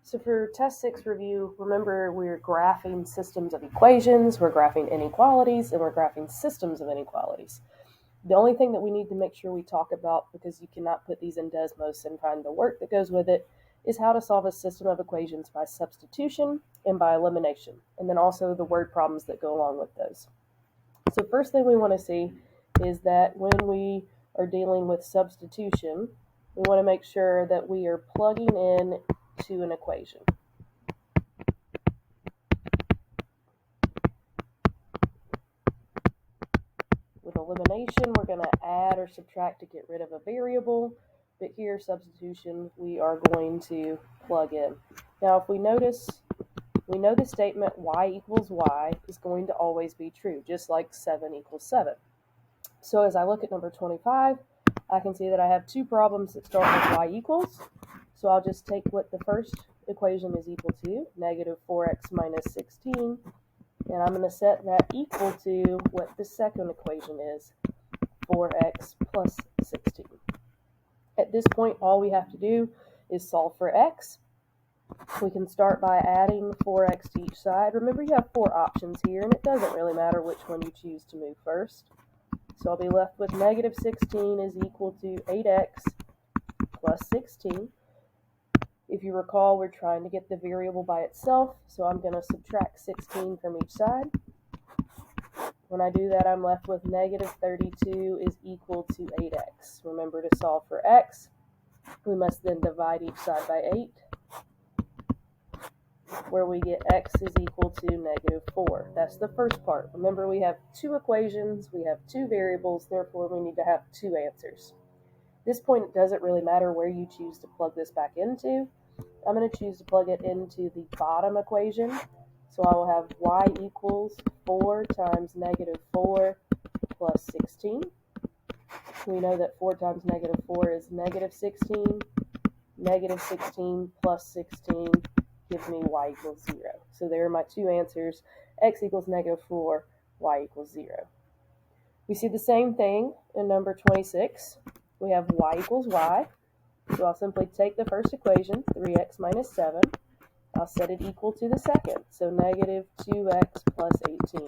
So for test 6 review, remember we're graphing systems of equations, we're graphing inequalities, and we're graphing systems of inequalities. The only thing that we need to make sure we talk about, because you cannot put these in Desmos and find the work that goes with it, is how to solve a system of equations by substitution and by elimination, and then also the word problems that go along with those. So first thing we want to see is that when we are dealing with substitution, we want to make sure that we are plugging in to an equation. With elimination, we're going to add or subtract to get rid of a variable, but here, substitution, we are going to plug in. Now, if we notice, we know the statement y equals y is going to always be true, just like 7 equals 7. So as I look at number 25, I can see that I have two problems that start with y equals. So I'll just take what the first equation is equal to, negative 4x minus 16, and I'm going to set that equal to what the second equation is, 4x plus 16. At this point, all we have to do is solve for x. We can start by adding 4x to each side. Remember, you have 4 options here, and it doesn't really matter which one you choose to move first. So I'll be left with negative 16 is equal to 8x plus 16. If you recall, we're trying to get the variable by itself, so I'm going to subtract 16 from each side. When I do that, I'm left with negative 32 is equal to 8x. Remember, to solve for x, we must then divide each side by 8, where we get x is equal to negative 4. That's the first part. Remember, we have 2 equations, we have 2 variables, therefore we need to have 2 answers. At this point, it doesn't really matter where you choose to plug this back into. I'm going to choose to plug it into the bottom equation. So I will have y equals 4 times negative 4 plus 16. We know that 4 times negative 4 is negative 16. Negative 16 plus 16 gives me y equals 0. So there are my 2 answers, x equals negative 4, y equals 0. We see the same thing in number 26. We have y equals y. So I'll simply take the first equation, 3x minus 7. I'll set it equal to the second, so negative 2x plus 18.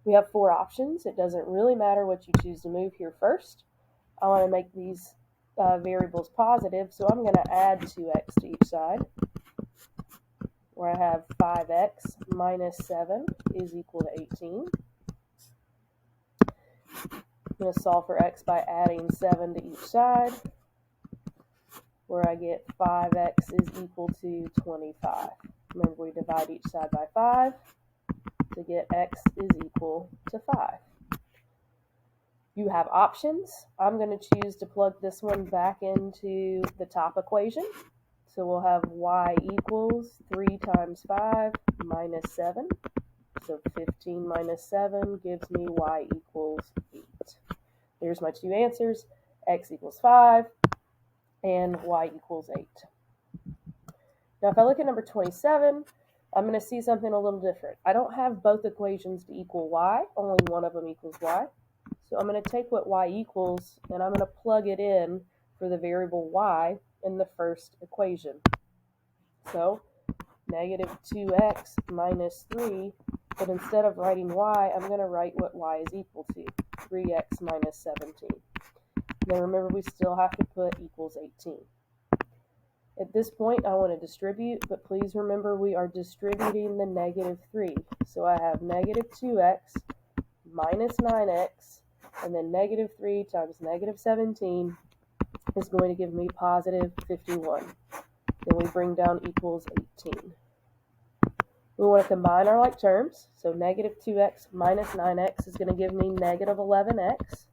We have 4 options. It doesn't really matter what you choose to move here first. I want to make these variables positive, so I'm going to add 2x to each side, where I have 5x minus 7 is equal to 18. I'm going to solve for x by adding 7 to each side, where I get 5x is equal to 25. Remember, we divide each side by 5 to get x is equal to 5. You have options. I'm going to choose to plug this one back into the top equation. So we'll have y equals 3 times 5 minus 7. So 15 minus 7 gives me y equals 8. There's my 2 answers, x equals 5 and y equals 8. Now if I look at number 27, I'm going to see something a little different. I don't have both equations to equal y, only one of them equals y. So I'm going to take what y equals and I'm going to plug it in for the variable y in the first equation. So negative 2x minus 3, but instead of writing y, I'm going to write what y is equal to, 3x minus 17. Now remember, we still have to put equals 18. At this point, I want to distribute, but please remember we are distributing the negative 3. So I have negative 2x minus 9x, and then negative 3 times negative 17 is going to give me positive 51. Then we bring down equals 18. We want to combine our like terms. So negative 2x minus 9x is going to give me negative 11x.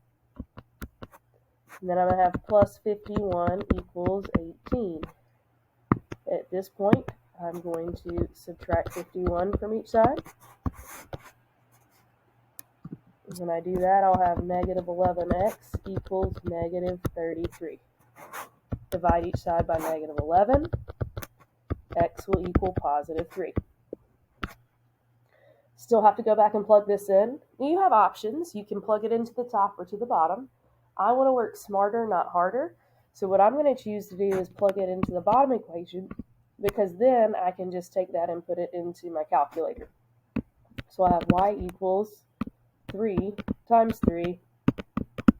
And then I'm going to have plus 51 equals 18. At this point, I'm going to subtract 51 from each side. When I do that, I'll have negative 11x equals negative 33. Divide each side by negative 11. X will equal positive 3. Still have to go back and plug this in. You have options. You can plug it into the top or to the bottom. I want to work smarter, not harder. So what I'm going to choose to do is plug it into the bottom equation, because then I can just take that and put it into my calculator. So I have y equals 3 times 3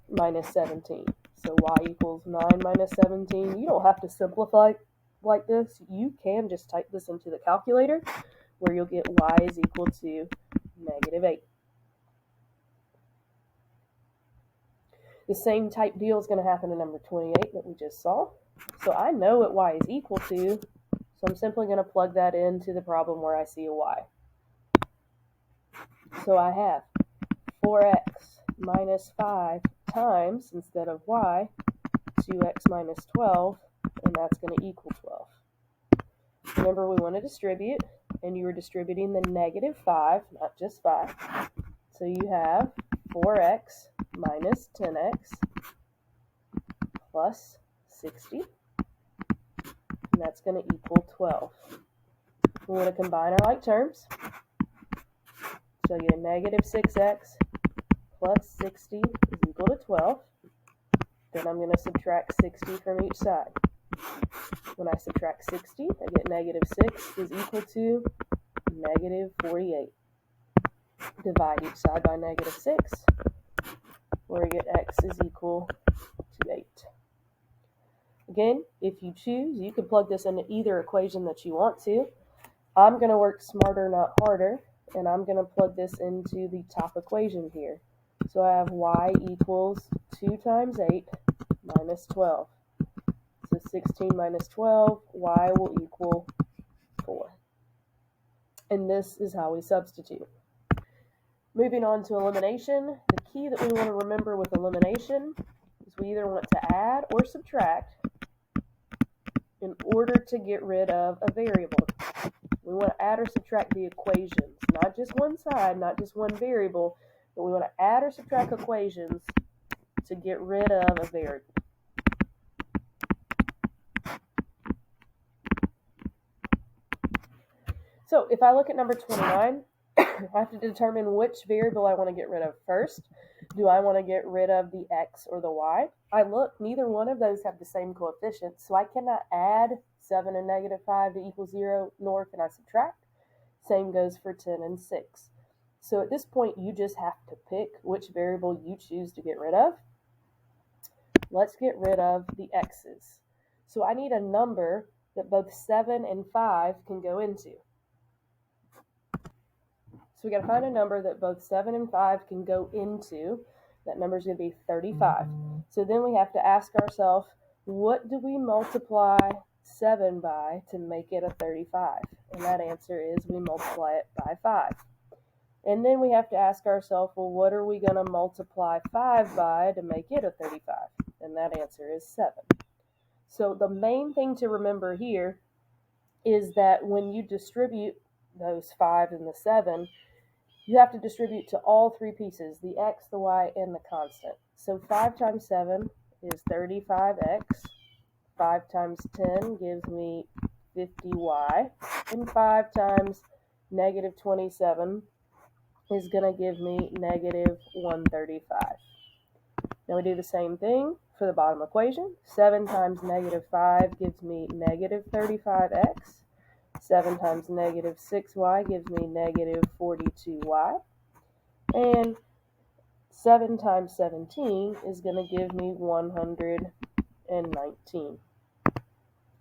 minus 17. So y equals 9 minus 17. You don't have to simplify like this. You can just type this into the calculator, where you'll get y is equal to -8. The same type deal is going to happen in number 28 that we just saw. So I know what y is equal to, so I'm simply going to plug that into the problem where I see a y. So I have 4x minus 5 times, instead of y, 2x minus 12, and that's going to equal 12. Remember, we want to distribute, and you were distributing the -5, not just 5. So you have 4x minus 10x plus 60, and that's going to equal 12. We want to combine our like terms. So you get -6x plus 60 is equal to 12. Then I'm going to subtract 60 from each side. When I subtract 60, I get -6 is equal to -48. Divide each side by -6, where we get x is equal to 8. Again, if you choose, you can plug this into either equation that you want to. I'm going to work smarter, not harder, and I'm going to plug this into the top equation here. So I have y equals 2 times 8 minus 12. So 16 minus 12, y will equal 4. And this is how we substitute. Moving on to elimination, the key that we want to remember with elimination is we either want to add or subtract in order to get rid of a variable. We want to add or subtract the equations, not just one side, not just one variable, but we want to add or subtract equations to get rid of a variable. So if I look at number 29, I have to determine which variable I want to get rid of first. Do I want to get rid of the x or the y? I look, neither one of those have the same coefficient, so I cannot add 7 and -5 to equal 0, nor can I subtract. Same goes for 10 and 6. So at this point, you just have to pick which variable you choose to get rid of. Let's get rid of the x's. So I need a number that both 7 and 5 can go into. So we got to find a number that both 7 and 5 can go into. That number is going to be 35. So then we have to ask ourselves, what do we multiply 7 by to make it a 35? And that answer is we multiply it by 5. And then we have to ask ourselves, well, what are we going to multiply 5 by to make it a 35? And that answer is 7. So the main thing to remember here is that when you distribute those 5 and the 7, you have to distribute to all three pieces, the x, the y, and the constant. So 5 times 7 is 35x. 5 times 10 gives me 50y. And 5 times -27 is going to give me -135. Now we do the same thing for the bottom equation. 7 times -5 gives me -35x. 7 times -6y gives me -42y. And 7 times 17 is going to give me 119.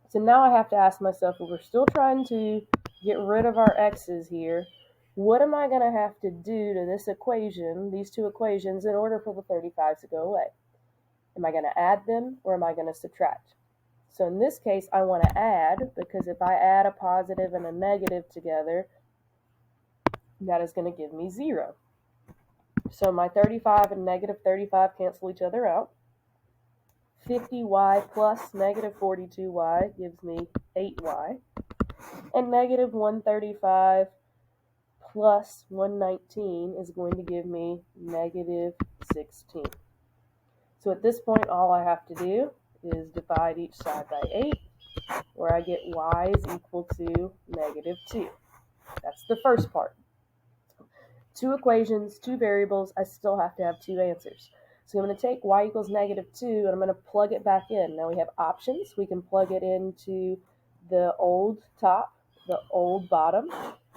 So now I have to ask myself, well, we're still trying to get rid of our x's here. What am I going to have to do to this equation, these two equations, in order for the 35 to go away? Am I going to add them or am I going to subtract? So in this case, I want to add, because if I add a positive and a negative together, that is going to give me 0. So my 35 and -35 cancel each other out. 50y plus -42y gives me 8y. And -135 plus 119 is going to give me -16. So at this point, all I have to do is divide each side by 8, where I get y is equal to -2. That's the first part. Two equations, two variables, I still have to have two answers. So I'm going to take y equals -2 and I'm going to plug it back in. Now we have options. We can plug it into the old top, the old bottom,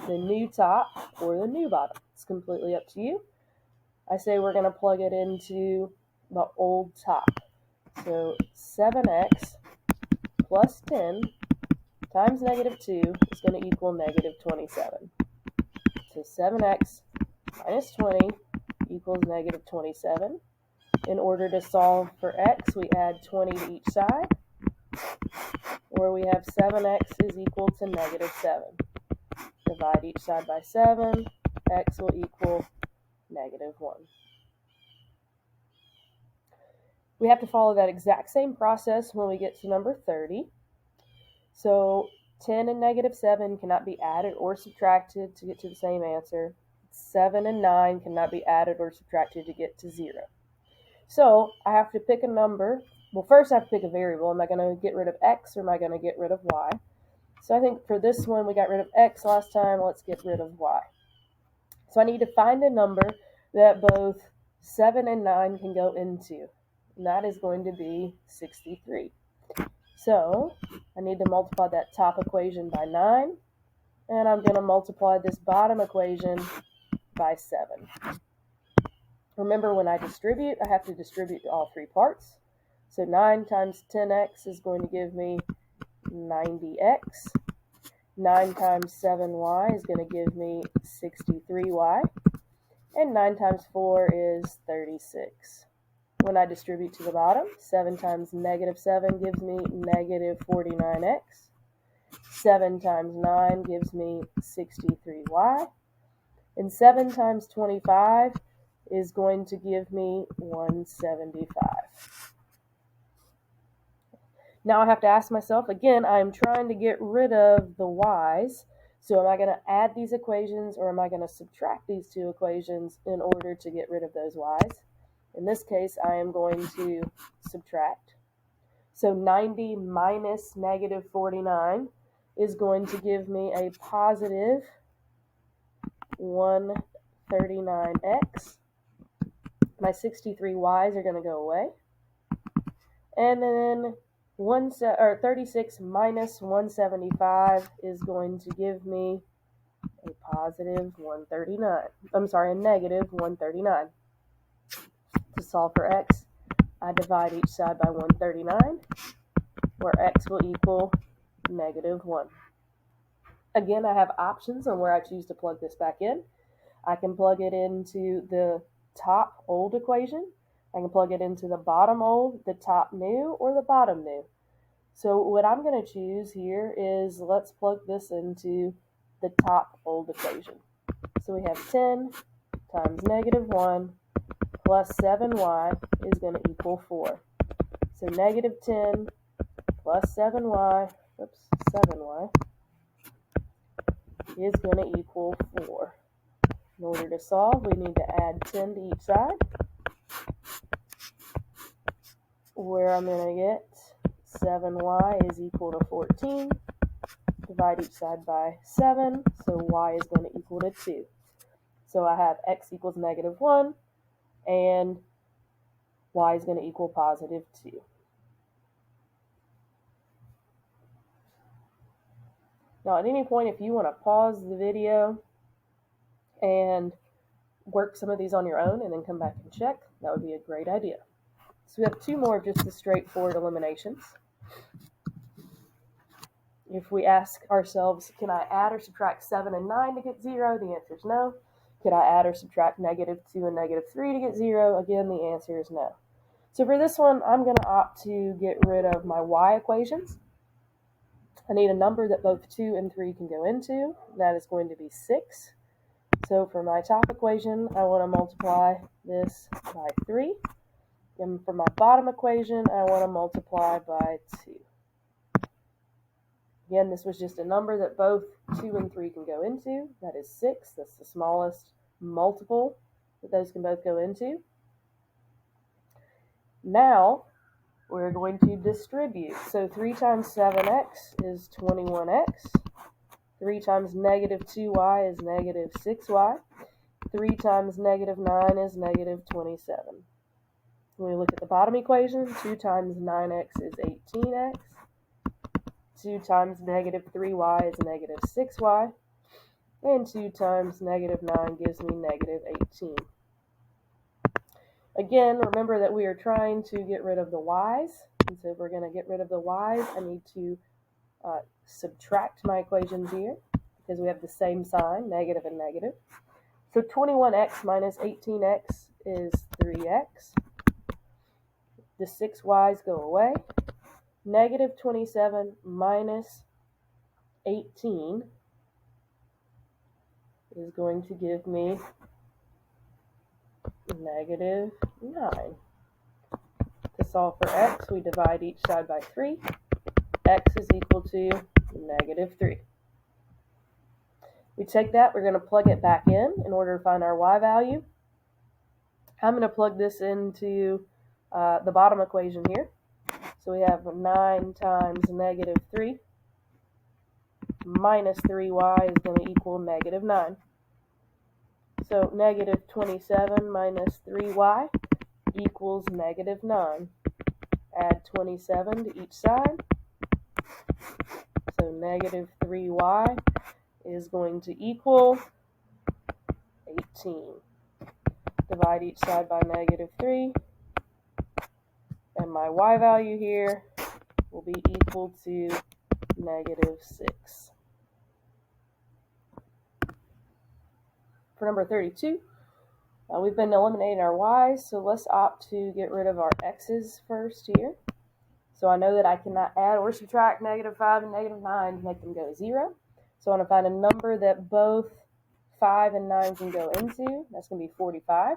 the new top, or the new bottom. It's completely up to you. I say we're going to plug it into the old top. So 7x plus 10 times -2 is going to equal -27. So 7x minus 20 equals -27. In order to solve for x, we add 20 to each side, where we have 7x is equal to -7. Divide each side by 7, x will equal -1. We have to follow that exact same process when we get to number 30. So 10 and -7 cannot be added or subtracted to get to the same answer. 7 and 9 cannot be added or subtracted to get to 0. So I have to pick a number. Well, first I have to pick a variable. Am I going to get rid of x or am I going to get rid of y? So I think for this one, we got rid of x last time. Let's get rid of y. So I need to find a number that both 7 and 9 can go into. And that is going to be 63. So I need to multiply that top equation by 9. And I'm going to multiply this bottom equation by 7. Remember, when I distribute, I have to distribute all three parts. So 9 times 10x is going to give me 90x. 9 times 7y is going to give me 63y. And 9 times 4 is 36. When I distribute to the bottom, 7 times -7 gives me -49x. 7 times 9 gives me 63y. And 7 times 25 is going to give me 175. Now I have to ask myself, again, I'm trying to get rid of the y's. So am I going to add these equations or am I going to subtract these two equations in order to get rid of those y's? In this case, I am going to subtract. So 90 minus -49 is going to give me a positive 139x. My 63y's are going to go away. And then 36 minus 175 is going to give me a positive 139. I'm sorry, a negative 139. To solve for x, I divide each side by 139, where x will equal -1. Again, I have options on where I choose to plug this back in. I can plug it into the top old equation. I can plug it into the bottom old, the top new, or the bottom new. So what I'm going to choose here is, let's plug this into the top old equation. So we have 10 times -1 plus 7y is going to equal 4. So -10 plus 7y is going to equal 4. In order to solve, we need to add 10 to each side, where I'm going to get 7y is equal to 14. Divide each side by 7, so y is going to equal to 2. So I have x equals -1, and y is going to equal positive 2. Now, at any point, if you want to pause the video and work some of these on your own and then come back and check, that would be a great idea. So we have two more of just the straightforward eliminations. If we ask ourselves, can I add or subtract 7 and 9 to get 0? The answer is no. Could I add or subtract -2 and -3 to get 0? Again, the answer is no. So for this one, I'm going to opt to get rid of my y equations. I need a number that both 2 and 3 can go into. That is going to be 6. So for my top equation, I want to multiply this by 3. And for my bottom equation, I want to multiply by 2. Again, this was just a number that both 2 and 3 can go into. That is 6. That's the smallest multiple that those can both go into. Now, we're going to distribute. So 3 times 7x is 21x. 3 times -2y is -6y. 3 times -9 is -27. When we look at the bottom equation, 2 times 9x is 18x. 2 times negative 3y is negative 6y. And 2 times negative 9 gives me negative 18. Again, remember that we are trying to get rid of the y's. And so if we're going to get rid of the y's, I need to subtract my equations here because we have the same sign, negative and negative. So 21x minus 18x is 3x. The 6y's go away. Negative 27 minus 18 is going to give me negative 9. To solve for x, we divide each side by 3. X is equal to negative 3. We take that, we're going to plug it back in order to find our y value. I'm going to plug this into the bottom equation here. So we have 9 times negative 3 minus 3y is going to equal negative 9. So negative 27 minus 3y equals negative 9. Add 27 to each side. So negative 3y is going to equal 18. Divide each side by negative 3. And my y value here will be equal to negative 6. For number 32, we've been eliminating our y's, so let's opt to get rid of our x's first here. So I know that I cannot add or subtract negative 5 and negative 9 to make them go 0. So I want to find a number that both 5 and 9 can go into. That's going to be 45.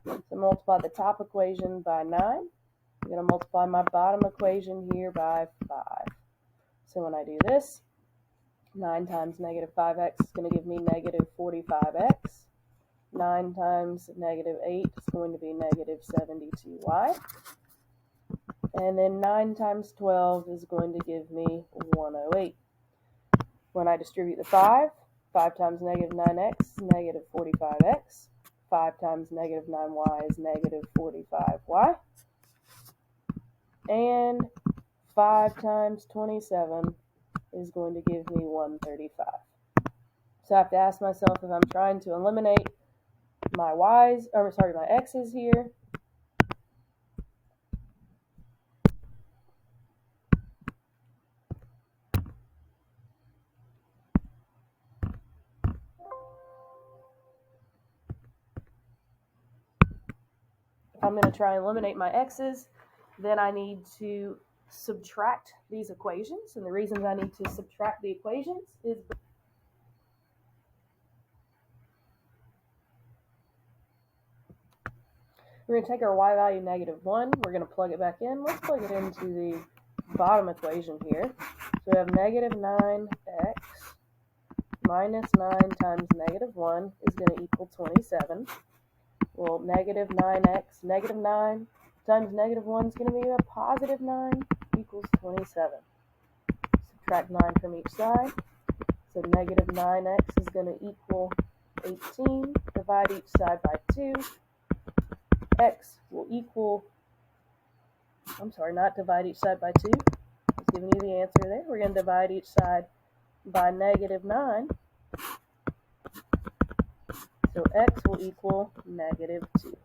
So multiply the top equation by 9. I'm going to multiply my bottom equation here by 5. So when I do this, 9 times negative 5x is going to give me negative 45x. 9 times negative 8 is going to be negative 72y. And then 9 times 12 is going to give me 108. When I distribute the 5 times negative 9x is negative 45x. 5 times negative 9y is negative 45y. And 5 times 27 is going to give me 135. So I have to ask myself if I'm trying to eliminate my my x's here. If I'm going to try and eliminate my x's, then I need to subtract these equations. And the reasons I need to subtract the equations is we're going to take our y value negative 1. We're going to plug it back in. Let's plug it into the bottom equation here. So we have negative 9x minus 9 times negative 1 is going to equal 27. Well, negative 9x, negative 9 times negative 1 is going to be a positive 9 equals 27. Subtract 9 from each side. So negative 9x is going to equal 18. Divide each side by 2. X will equal, not divide each side by 2. It's giving you the answer there. We're going to divide each side by negative 9. So x will equal negative 2.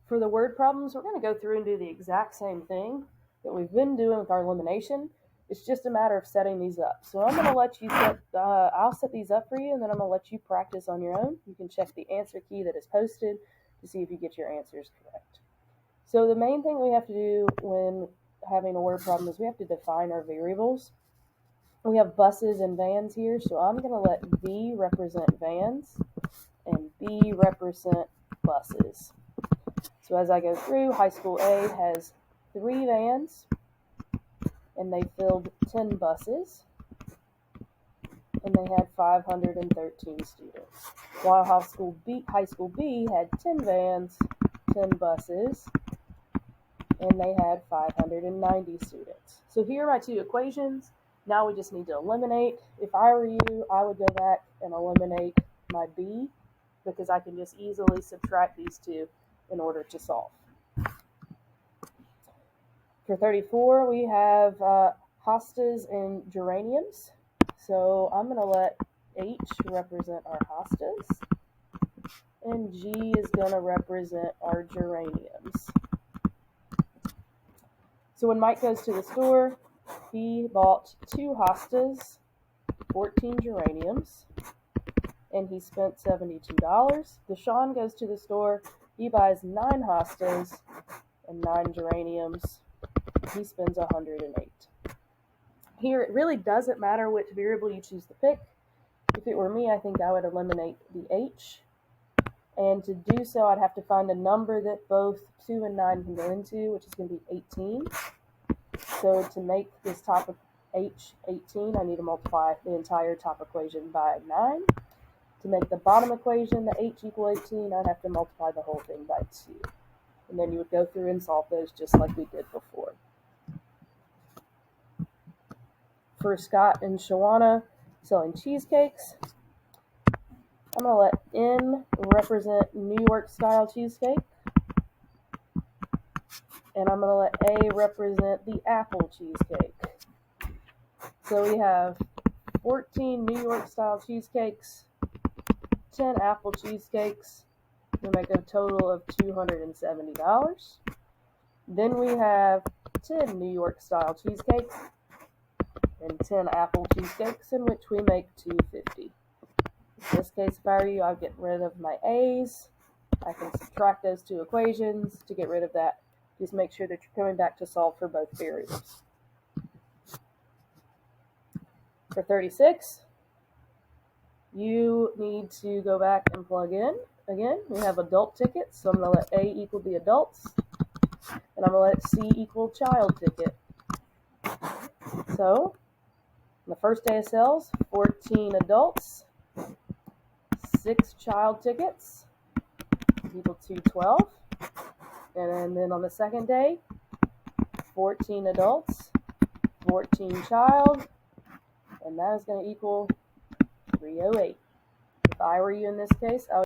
For the word problems, we're going to go through and do the exact same thing that we've been doing with our elimination. It's just a matter of setting these up. So I'm going to let you I'll set these up for you, and then I'm going to let you practice on your own. You can check the answer key that is posted to see if you get your answers correct. So the main thing we have to do when having a word problem is we have to define our variables. We have buses and vans here, so I'm going to let V represent vans and B represent buses. So as I go through, high school A has 3 vans, and they filled 10 buses, and they had 513 students. While high school B had 10 vans, 10 buses, and they had 590 students. So here are my 2 equations. Now we just need to eliminate. If I were you, I would go back and eliminate my B, because I can just easily subtract these 2 in order to solve. For 34, we have hostas and geraniums. So I'm going to let H represent our hostas, and G is going to represent our geraniums. So when Mike goes to the store, he bought 2 hostas, 14 geraniums, and he spent $72. Deshaun goes to the store, he buys 9 hostas and 9 geraniums. He spends $108. Here, it really doesn't matter which variable you choose to pick. If it were me, I think I would eliminate the H. And to do so, I'd have to find a number that both 2 and 9 can go into, which is going to be 18. So to make this top H 18, I need to multiply the entire top equation by 9. To make the bottom equation, the H equal 18, I'd have to multiply the whole thing by 2. And then you would go through and solve those just like we did before. For Scott and Shawana selling cheesecakes, I'm going to let N represent New York style cheesecake. And I'm going to let A represent the apple cheesecake. So we have 14 New York style cheesecakes, 10 apple cheesecakes. We make a total of $270. Then we have 10 New York style cheesecakes and 10 apple cheesecakes, in which we make $250. In this case, if I were you, I'd get rid of my A's. I can subtract those 2 equations to get rid of that. Just make sure that you're coming back to solve for both variables. For 36, you need to go back and plug in. Again, we have adult tickets, so I'm going to let A equal the adults, and I'm going to let C equal child ticket. So, on the first day of sales, 14 adults, 6 child tickets equal to 12. And then on the second day, 14 adults, 14 child, and that is going to equal 308. If I were you in this case, I would